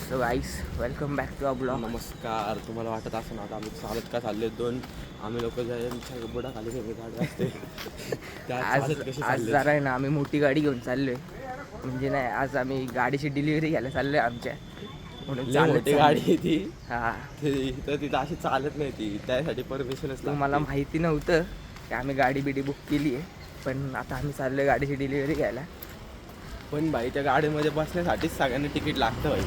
So guys welcome back to our blog. नमस्कार. तुम्हाला वाटत असं ना आता आम्ही चालत का चालले दोन आम्ही लोक ज्यांच्या बुडा खाली गाडी असते आज जरा आहे ना आम्ही मोठी गाडी घेऊन चाललोय. म्हणजे नाही आज आम्ही गाडीची डिलिव्हरी घ्यायला चाललोय आमच्या. म्हणून मोठी गाडी आहे ती. हा तर तिथं अशी चालत नाही ती, त्यासाठी परमिशनच. मला माहिती नव्हतं की आम्ही गाडी बिडी बुक केली आहे, पण आता आम्ही चाललोय गाडीची डिलिव्हरी घ्यायला. पण बाई त्या गाडीमध्ये बसण्यासाठीच सगळ्यांना तिकीट लागतं बाई.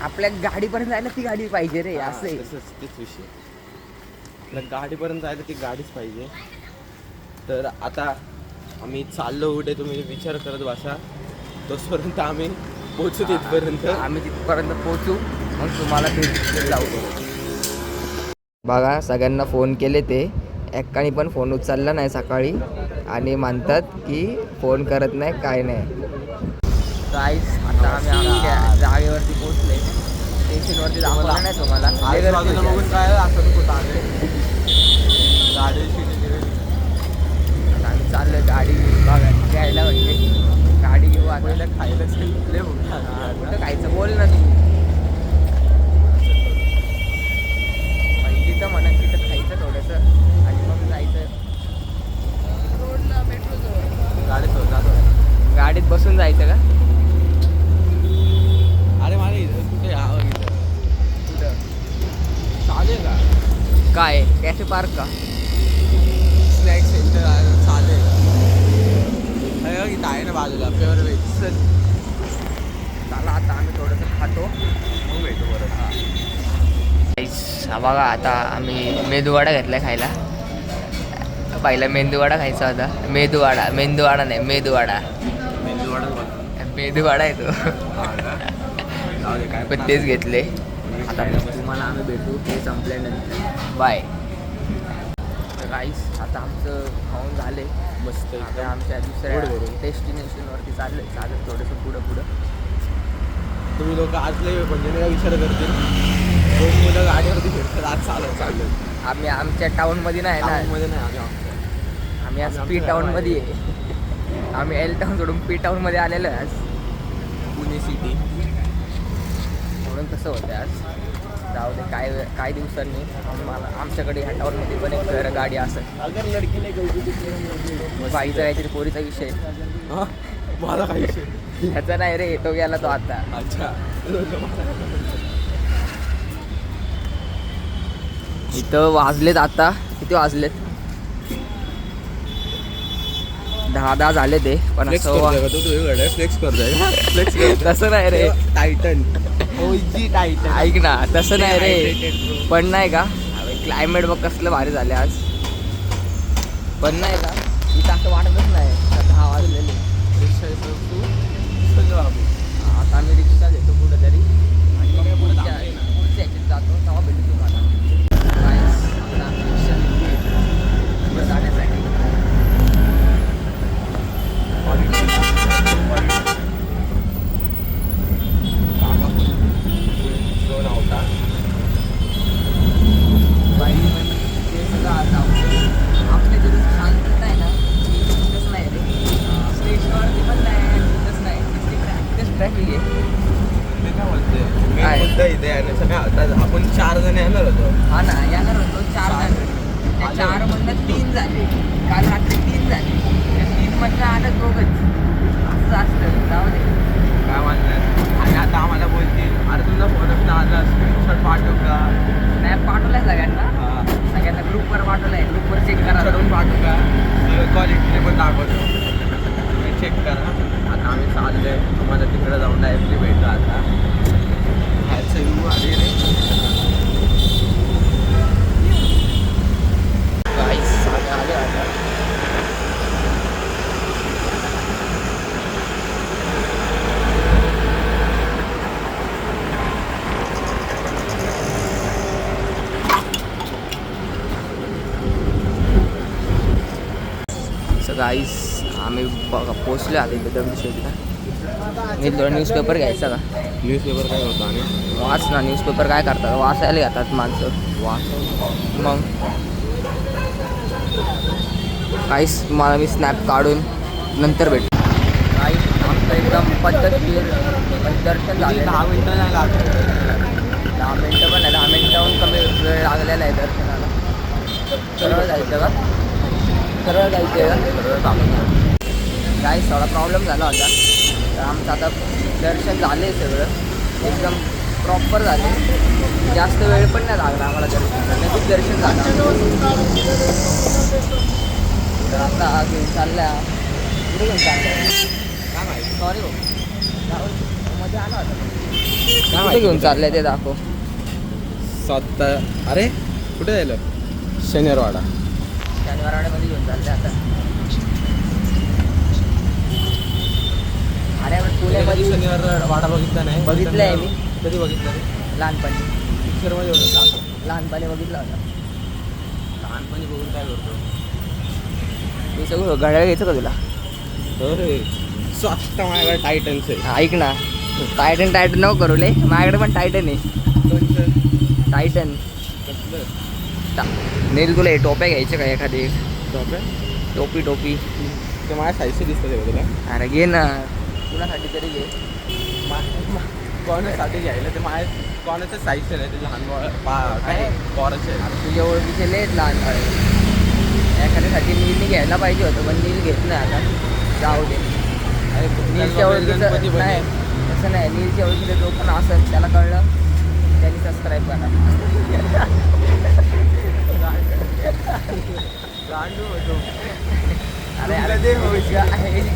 आपल्या गाडीपर्यंत जायला ती गाडी पाहिजे रे, असं आहे. तसंच तेच विषय. आपल्या गाडीपर्यंत जायला ती गाडीच पाहिजे. तर आता आम्ही चाललो कुठे तुम्ही विचार करत बसा. तोपर्यंत आम्ही पोहोचू तिथपर्यंत. आम्ही तिथपर्यंत पोहोचू, मग तुम्हाला भेट लावतो. बघा सगळ्यांना फोन केले, ते एकाने पण फोन उचलला नाही सकाळी आणि म्हणतात की फोन करत नाही काय नाही. गाईस आता आम्ही आमच्या जागेवरती पोहोचले. स्टेशनवरती दाखवलं नाही तुम्हाला. बघून काय असं कुठं आले गाडीची आम्ही चाललोय गाडी घ्यायला. म्हणजे गाडी घेऊ आता. खायला कुठं खायचं बोल ना तू. तिथं म्हणा तिथं खायचं थोडंसं आणि मग जायचं. गाडीत बसून जायचं का? अरे मला इथं कुठे यावं इथं कुठं चालेल का? काय कॅफे पार्क का? स्नॅक्स सेंटर चालेल. इथं आहे ना बाजूला प्युअर व्हेज. चला आता आम्ही थोडंसं खातो मग भेटू बरं. हा बघा आता आम्ही मेदूवडा घेतला खायला. पहिला मेंदूवडा खायचा होता. मेदूवडा नाही मेदूवडा आहे तो. पण तेच घेतले. आता तुम्हाला आम्ही भेटू ते संपल्यानंतर. बाय. तर गाईस आता आमचं खाऊन झाले मस्त. आता आमच्या दुसऱ्या डेस्टिनेशनवरती चाललोय. चालत थोडंसं पुढं. तुम्ही लोक आज लय म्हणजे नाही विचार करतील. दोन मुलं गाडीवरती फिरतात आज चालत. आम्ही आमच्या टाऊनमध्ये नाही ना. मध्ये नाही आम्ही आज पी टाऊनमध्ये आहे. आम्ही एल टाऊन सोडून पी टाऊनमध्ये आलेलो आहे आज. पुणे सिटी. म्हणून तसं होतं आज. जाऊ दे काय दिवसांनी आमच्याकडे ह्या टाऊनमध्ये पण एक गाडी असेल. बाईचा काहीतरी पोरीचा विषय. मला काही ह्याचा नाही रे, तो गेला तो आता. अच्छा. इथं वाजलेत आता किती वाजलेत? 10 झाले ते. पण फ्लेक्स करतोय. तसं नाही रे. टायटन ऐक ना, तसं नाही रे. पण नाही का क्लायमेट बघ कसलं भारी झाले आज. पण नाही का इथं असं वाटतच नाही 10 वाजलेले. आता आम्ही रिक्षा घेतो कुठंतरी आणि मग पुढच्या ह्याच्यात जातो. तेव्हा भेटू तुम्हाला. आता आम्ही रिक्षा घेतली पुढं जाण्यासाठी. आपल्या तिथं शांतता आहे ना, तिथंच नाही रे. स्टेशनवरती पण नाही, तिथंच नाही. तिथेच ट्रॅफिक आहे. आपण 4 जण येणार होतो. हा ना, येणार होतो 4 जण. त्या 4 मधनं 3 झाले. काल रात्री 3 झाले. त्या 3 मधनं आलं 2च. असं असतं. जाऊ दे काय म्हणतात. आणि आता आम्हाला बोलतील अरे तुझा फोन आला स्क्रीनशॉट पाठव का. स्नॅप पाठवलाय सगळ्यांना ग्रुपवर पाठवलाय. ग्रुपवर चेक करा. करून पाठवू का. क्वालिटीने पण दाखवतो. तुम्ही चेक करा. आता आम्ही चाललोय. तुम्हाला तिकडे जाऊन डायरेक्टली भेटू. आता बाहेरचं व्ह्यू आले रे. आले आता. गाईस आम्ही पोचलो आता इथे दगडूशेठला. मी थोडा न्यूजपेपर घ्यायचा का? न्यूजपेपर काय होतं आणि वाच ना. न्यूजपेपर काय करतात? वाचायला घेतात माणसं. मग काहीच तुम्हाला मी स्नॅप काढून नंतर भेटतो. काहीच मस्त एकदम पद्धतशीर पण दर्शन झाले. 10 मिनिटं नाही लागत. 10 मिनिटं पण नाही, 10 मिनिटाहून कमी वेळ लागलेला आहे दर्शनाला. सरळ जायचं का? सरळ जायचं का? सरळ थांबून काय थोडा प्रॉब्लेम झाला होता, तर आमचं आता दर्शन झालं आहे सगळं एकदम प्रॉपर झाले. जास्त वेळ पण नाही लागला आम्हाला दर्शन, लगेच दर्शन झालं. तर आता घेऊन चालल्या, कुठे घेऊन चालल्या काय माहिती, सॉरी भाऊ मध्ये आला होता. कुठे घेऊन चाललंय ते दाखव. स्वतः अरे कुठे जायला? शनिवारवाडा. शनिवारवाड्यामध्ये घेऊन चालले आता. अरे पण पुण्यामध्ये शनिवार वाडा बघितला नाही. बघितलंय मी. कधी बघितलं? लहानपणी पिक्चरमध्ये होतं. लहानपणी बघितला होता. लहानपणी बघून काय करतो? मी सगळं घड्याळ घ्यायचं का तुला? अरे स्वतः माझ्याकडे टायटन्स आहे. ऐक ना, टायटन नको करू ले, माझ्याकडे पण टायटन आहे. टायटन नील तुला हे टोप्या घ्यायच्या का एखादी? टोपी ते माझ्या साईजचे दिसतं ते तुला. अरे घे ना, कुणासाठी तरी घे. कोणासाठी घ्यायला ते माझ्या कोणाचं साईजचं नाही, ते लहान काय पोराचे आहे. तुझ्या ओळखीचे लेट लहान एखाद्यासाठी नीलनी घ्यायला पाहिजे होतं, पण नील घेत नाही आता. जाऊ दे. नीलच्या ओळखीचं नाही, तसं नाही. नीलच्या ओळखीचं जो पण असेल त्याला कळलं त्यांनी सबस्क्राईब करा. गांडू होतो. अरे अरे दे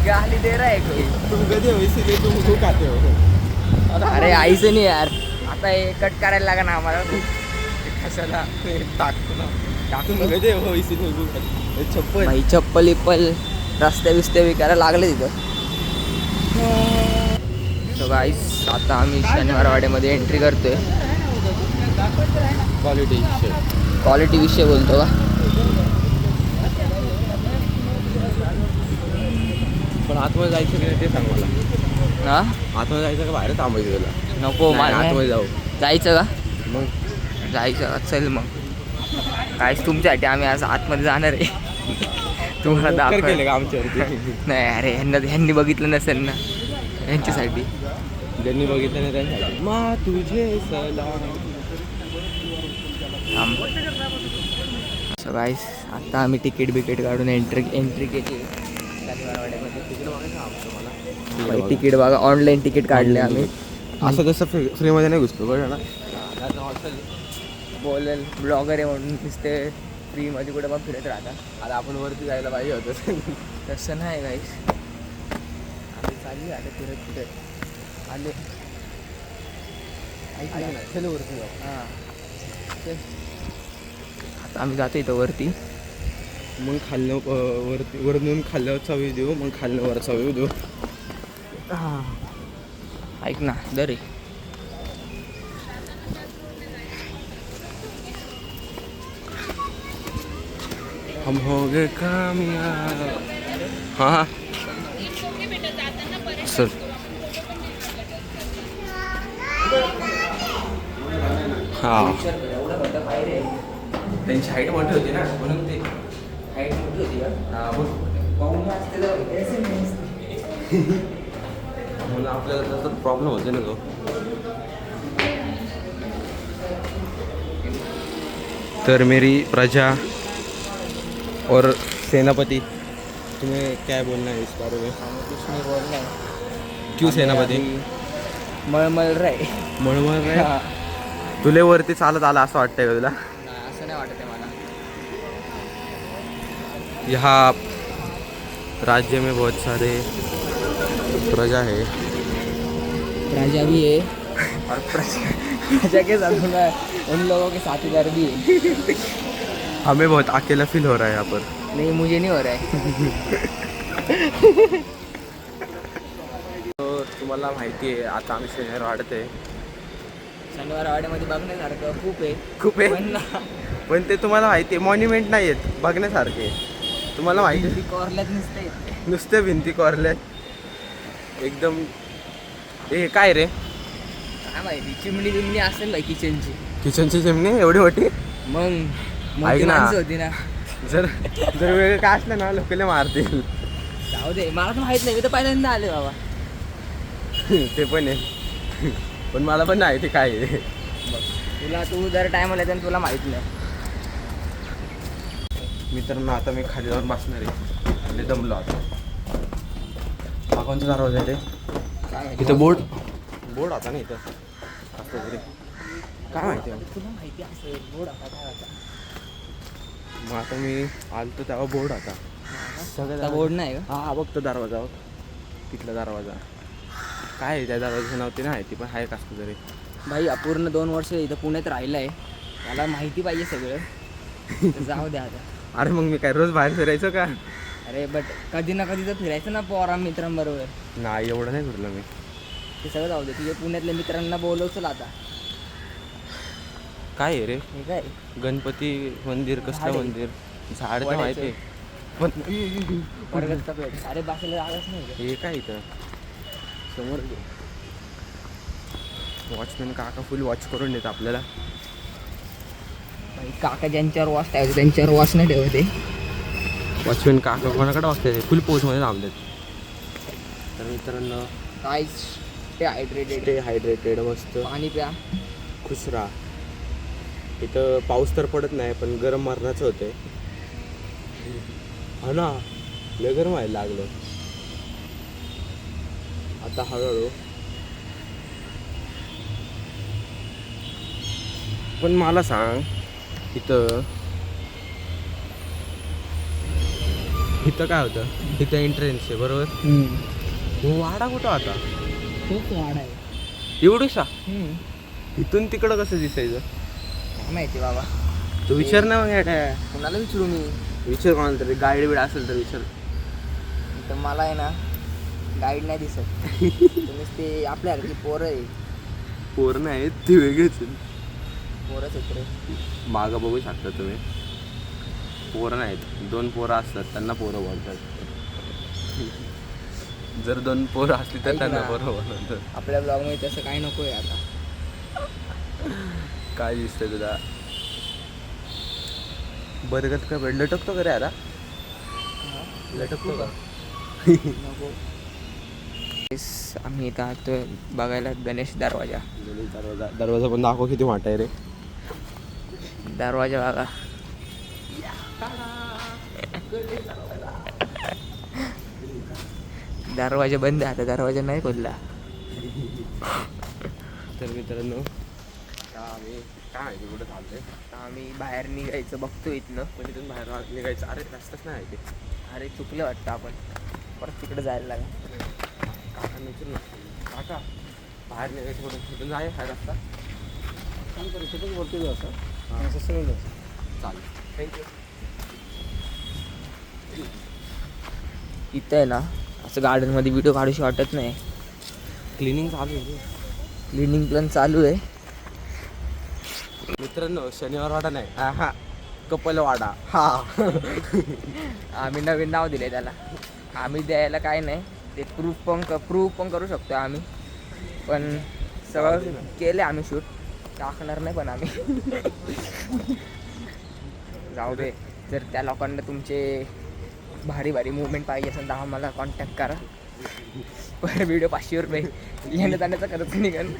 गाली दे रहा है कोई. तुम गधे हो इसीलिए तुम खाते हो. अरे आईचं नाही यार, आता हे कट करायला लागा ना आम्हाला. कशाला टाकतो ना. तुम गधे हो इसीलिए तुम खाते. चप्पल भाई चप्पल इप्पल रस्ते बिस्ते विकायला लागले तिथं. सो गाईस आता आम्ही शनिवारवाड्यामध्ये एंट्री करतोय. क्वालिटी विषय बोलतो का? पण आतमध्ये जायचं की नाही ते सांग मला. हा आतमध्ये जायचं का बाहेर थांबायचं तुला? नको नाही, मला आतमध्ये जाऊ. जायचं का? मग जायचं का? चल मग. काहीच तुमच्यासाठी आम्ही आज आतमध्ये जाणार आहे. तुम्हाला उपकार दाखव केले का आमच्यावरती? नाही अरे ह्यांनी बघितलं नसेल ना, यांच्यासाठी. ज्यांनी बघितलं नाही त्यांच्यासाठी. मा तुझे सलाम. सो गाईस आता आम्ही तिकीट बिकीट काढून एंट्री केली शनिवारवाड्यामध्ये. तिकीट बघा, ऑनलाईन तिकीट काढले आम्ही. असं कसं फ्रीमध्ये नाही घुसतो बघा ना. बोलेल ब्लॉगर आहे म्हणून नुसते फ्रीमध्ये कुठे पण फिरत राहतात. आता आपण वरती जायला पाहिजे होतं. तसं नाही गाईस, आम्ही चालली आता फिरत आले. चल वरती जाऊ. हां आता आम्ही जातो इथं वरती. मग खाल्लं वरती वरून खाल्ल्यावरचा व्ह्यू देऊ, मग खाल्लं वरचा व्ह्यू देऊ. हां ऐक ना दरे. हम हो गए कामयाब. हाँ सर. हां त्यांची हाईट मोठी होती ना म्हणून ते. हाईट मोठी होती का? हां बघ. म्हणून आपल्याला तसं प्रॉब्लेम होते ना तो. तर मेरी प्रजा और सेनापति, तुम्हें क्या बोलना है इस बारे में? कुछ नहीं बोल रहा है. क्यों सेनापति? मळमळ रे. मळमळ रे. तुले वरती चालत आला असं वाटतंय का तुला? नाही असं नाही वाटत आहे मला. यहाँ राज्य में बहुत सारे प्रजा है. प्रजा भी है और प्रजा के साथ उन लोगों के साथीदार भी है. हमें बहुत अकेला फील हो रहा है यहाँ पर. नहीं मुझे नहीं हो रहा है. तो तुम्हाला माहिती आहे आता आम्ही शनिवार वाढत आहे. शनिवारवाड्यामध्ये बघण्यासारखं खूप आहे. खूप आहे पण ना पण ते तुम्हाला माहिती आहे मॉन्युमेंट नाही आहेत बघण्यासारखे. तुम्हाला माहिती आहे कोरल्यात नुसतं येते. नुसते भिंती कोरल्यात एकदम. हे काय रे? काय माहिती, चिमणी बिमणी असेल बाई किचनची. किचनची चिमणी एवढी मोठी? मग ऐक मोठी ना. माणसं होती ना. जर वेगळं काय असलं ना लोकांना मारतील. जाऊ दे, मला तर माहित नाही, मी तर पहिल्यांदा आले बाबा. ते पण आहे. पण मला पण नाही ते काय आहे. तुला तू जर टाइम आला तर तुला माहित नाही. मित्रांनो आता मी खाली जाऊन बसणार आहे आणि दमलो आता. हा कोणता दरवाजा आहे रे? काय माहिती? इथं बोर्ड आता नाही इथं असं तरी काय माहिती आहे. तुला माहिती असेल बोर्ड आता काय होता? मग आता मी आलतो तेव्हा बोर्ड आता आता बोर्ड नाही का? हा बघतो दरवाजा बघ तिथला दरवाजा काय आहे त्या दरवाजाचं नाव ते नाही ती पण आहे कसं तरी. भाई अपूर्ण 2 वर्ष इथं पुण्यात राहिलं आहे, मला माहिती पाहिजे सगळं. तर जाऊ द्या आता. अरे मग मी काय रोज बाहेर फिरायचो का? अरे बट कधी ना कधी तर फिरायचं ना पोरा मित्रांबरोबर. नाही एवढं नाही फिरलो मी. ते सगळं जाऊ दे, तुझ्या पुण्यातल्या मित्रांना बोलवचल आता. काय आहे रे? हे काय गणपती मंदिर कसलं झाड आहे. मंदिर? झाड तर वडाचं. माहिती आहे पण वर्गात पेट अरे बाकीला जागाच नाही का? हे काय इथं समोर वॉचमॅन काका फुल वॉच करून देत आपल्याला. भाई काका ज्यांच्यावर वॉच ठेवायचं त्यांच्यावर वॉच नाही ठेवते. वॉचमॅन काका कोणाकडे वाचते फुल पोजमध्ये थांबलेत. तर मित्रांनो काय ते हायड्रेटेड स्टे हायड्रेटेड मस्त पाणी प्या. खुश राहा. इथं पाऊस तर पडत नाही पण गरम मरणाचं होतंय. हा ना लय गरम व्हायला लागलं आता हळूहळू. पण मला सांग इथं काय होतं? इथं एंट्रन्स आहे बरोबर. हो वाडा कुठं आता? खूप वाढ आहे. एवढीसा इथून तिकडं कसं दिसायचं? काय माहिती बाबा, तू विचार ना मग याड्या. कुणाला विचारू मी? विचार कोणाला तरी गाईड बीड असेल तर विचार. तर मला आहे ना गाईड नाही दिसत. तुम्हीच ते आपल्यासारखी पोरं आहे. पोरं नाही ती वेगळीच आहेत. पोरंच आहेत रे. मागं बघू शकता तुम्ही. पोरं नाहीत 2 पोरं असतात त्यांना पोरं बोलतात. जर 2 पोरं असली तर ऐक त्यांना ना. पोरं बोलतात. आपल्या ब्लॉगमध्ये तसं काही नको आहे आता. काय दिसतंय तुला? बरगत का भेट लटकतो का रे आता? लटकतो का? नको. आम्ही इथं आहोत बघायला गणेश दरवाजा. दरवाजा पण दाखव किती मोठा आहे रे. दरवाजा बघा. दरवाजा बंद आहे आता, दरवाजा नाही खोलला. तर मित्रांनो आम्ही काय माहिती कुठं चालतंय. आता आम्ही बाहेर निघायचं बघतो इथनं. पण इथून बाहेर निघायचं. अरे रस्ताच नाही आहे ते. अरे चुकलं वाटतं आपण, परत तिकडे जायला लागेल. काका विचारू ना. काका बाहेर निघायचं कुठून कुठून जाय हा रस्ता कुठून बोलतो असं असं चालेल. थँक्यू. इथं आहे ना असं गार्डनमध्ये व्हिडिओ काढूशी वाटत नाही. क्लिनिंग चालू आहे. क्लिनिंग प्लॅन चालू आहे. मित्रांनो शनिवार वाडा नाही हा कपल वाडा. हा आम्ही नवीन नाव दिले त्याला. आम्ही द्यायला काय नाही, ते प्रूफ पण करू शकतो आम्ही. पण सगळं केलं आम्ही शूट, टाकणार नाही पण आम्ही. जाऊ दे. जर त्या लोकांना तुमचे भारी भारी मुवमेंट पाहिजे असेल तर आम्हाला कॉन्टॅक्ट करा. पर व्हिडिओ 500 रुपये येण्या जाण्याचा खर्च निघेल.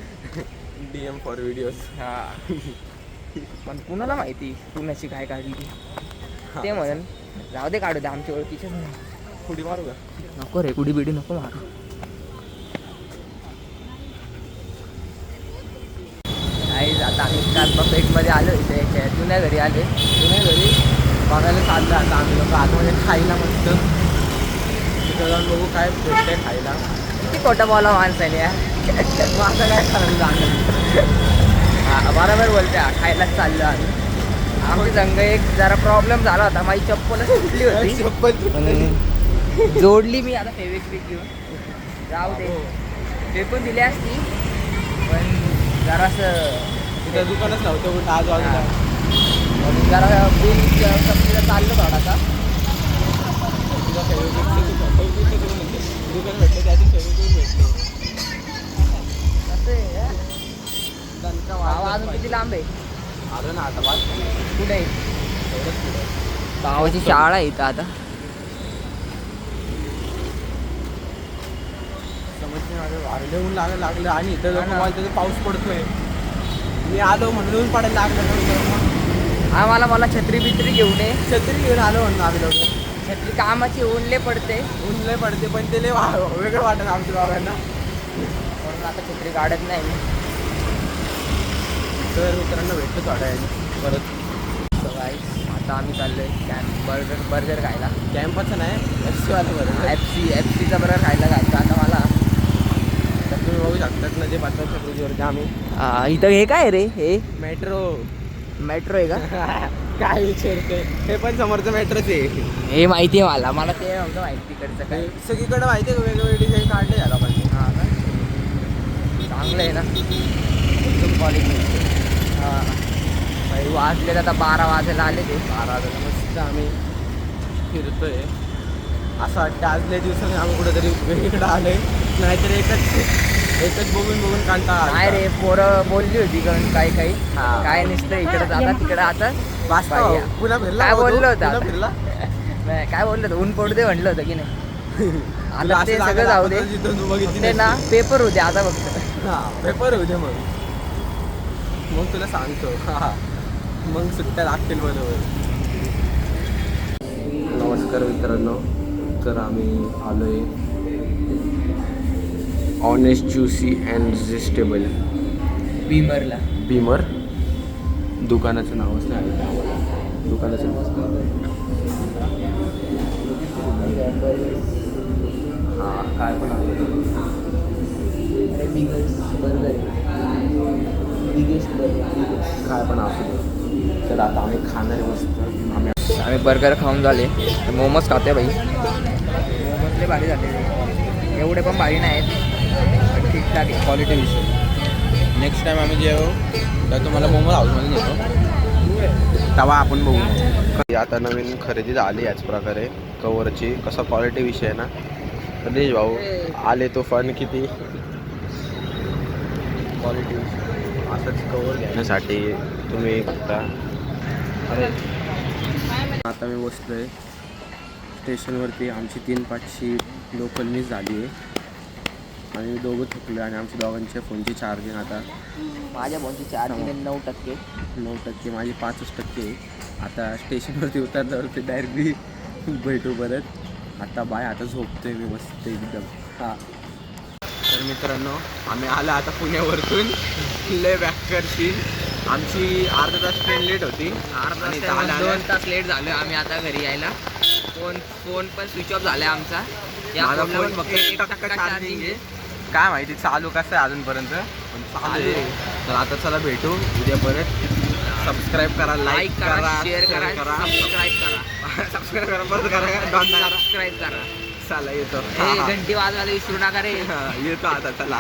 DM for videos. हां पण कुणाला माहिती कुणाची काय काढली ते म्हणून जाऊ दे, काढू दे, आमच्या ओळखीचेच नाही. पुढी मारू का? नको रे, कुडी बिडी नको मारू. आता आम्ही काल पेठमध्ये आलो इथे जुन्या घरी आले. जुन्या घरी बघायला चाललं आता आम्ही लोक आतमध्ये खायला मस्त. तिथं जाऊन बघू काय भेटतंय खायला. किती खोटं बोला माणसाने यार. मग आता काय करायचं जाणं. हा बरोबर बोलते. खायलाच चाललो आम्ही. आमची संघ एक जरा प्रॉब्लेम झाला होता. माझी चप्पलच सुटली होती. पण जोडली मी आता फेविक्विक घेऊन. जाऊ दे, फेकून दिली असती पण जरासं तिथं दुकानच नव्हतं कुठं आज वाजता. जरा बिल कंपनीला चाललं थोडासा. दुकान भेटलं त्यातून फेविक्विक भेटले. कसं आहे यार? भावा अजून किती लांब आहे? आलं ना आता बाज कुठे आहे? एवढंच पुढे. भावाची शाळा आहे इथं आता. समजते माझं वारले ऊन लागलं आणि इथं लोक बोलतात पाऊस पडतोय. मी आलो म्हणून ऊन पडायला लागलं. मला छत्री बित्री घेऊन ये. छत्री घेऊन आलो म्हणून आम्ही लोक. छत्री कामाची ऊनले पडते. ऊन लय पडते पण ते लय वेगळं वाटत आमच्या बाबांना. म्हणून आता छत्री काढत नाही मी. तर मित्रांनो भेटतो थोड्या वेळाने परत. आता आम्ही चाललोय बर्गर खायला. कॅम्पचं नाही FC वाला बरं. FC बर्गर खायला जायचं आता मला. तर तुम्ही बघू शकतात नदी पात्राच्या ब्रिजवरती आम्ही. इथं हे काय रे? हे मेट्रो आहे का? काय विचारते हे पण समोरचं मेट्रोच आहे. हे माहिती आहे मला ते नव्हतं माहिती तिकडचं काय. सगळीकडे माहिती आहे वेगवेगळे डिझाईन काढले झाला पाहिजे. हां का? चांगलं आहे ना एकदम क्वालिटी. हां भाई वाजले आता 12 वाजायला आले ते. 12 वाजता मस्त आम्ही फिरतोय. असं वाटतं आज लय दिवसांनी आम्ही कुठेतरी वेगळीकडे आलोय. नाहीतर एकच बघून कंटाळा. नाही रे पोरं बोलली होती कारण काही हां. काय नसतं इकडे जाता तिकडे आता. वास्तव पुन्हा फिरला काय हो तो? बोललो होतं पुन्हा आता? फिरला नाही, काय बोललं होतं ऊन पडू दे म्हणलं होतं की नाही. तुला आता असं ते जागा सगळं जाऊ दे. दाखवतो जिथून तू बघितली ते ना नसती. पेपर होते आता फक्त. हा पेपर होऊ दे मग तुला सांगतो. हा मग सुट्ट्या लागतील बरोबर. नमस्कार मित्रांनो. तर आम्ही आलोय honest juicy and resistible बीमरला. Beamer. दुकानाचं नावच नाही आलं आम्हाला. दुकानाचं हां काय पण काय पण असू दे. तर आता आम्ही खाणार मस्त. आम्ही बर्गर खाऊन झाले. मोमोज खाते भाई. मोमोजले भारी झाले. एवढे पण भारी नाहीत पण ठीकठाक आहे. क्वालिटी विषय. नेक्स्ट टाइम आम्ही जेव तर तुम्हाला मोमो हाऊसमध्ये नेतो तेव्हा आपण बघू. आता नवीन खरेदी झाली याच प्रकारे कवरची. कसा क्वालिटी विषय आहे ना. तर भाऊ आले तो फन किती क्वालिटी असंच कवर घेण्यासाठी तुम्ही बघता. अरे आता मी बसलोय स्टेशनवरती. आमची 3-5ची लोकल मिस झाली आहे आणि मी दोघं थकलो आणि आमच्या दोघांच्या फोनची चार्जिंग आता माझ्या फोनची चार्जिंग 9%. 9%. माझी 5% आहे. आता स्टेशनवरती उतरल्यावरती डायरेक्टली भेटू परत. आता बाय आता झोपतोय मी मस्त एकदम. हां तर मित्रांनो आम्ही आला आता पुण्यावरतून. लय बॅक करतील. आमची अर्धा तास ट्रेन लेट होती. आणि 2 तास लेट झालो आम्ही आता घरी यायला. फोन पण स्विच ऑफ झाला आमचा. माझा फोन फक्त 1% चार्जिंग आहे. काय माहिती चालू कसं आहे अजूनपर्यंत पण चालू आहे. तर आता चला भेटू उद्या परत. सबस्क्राईब करा, लाईक करा, शेअर करा, सबस्क्राईब करा. सबस्क्राईब करा परत करा. सबस्क्राईब करा. चला येतो. घंटी वाजवायला विसरू नका रे. येतो आता चला.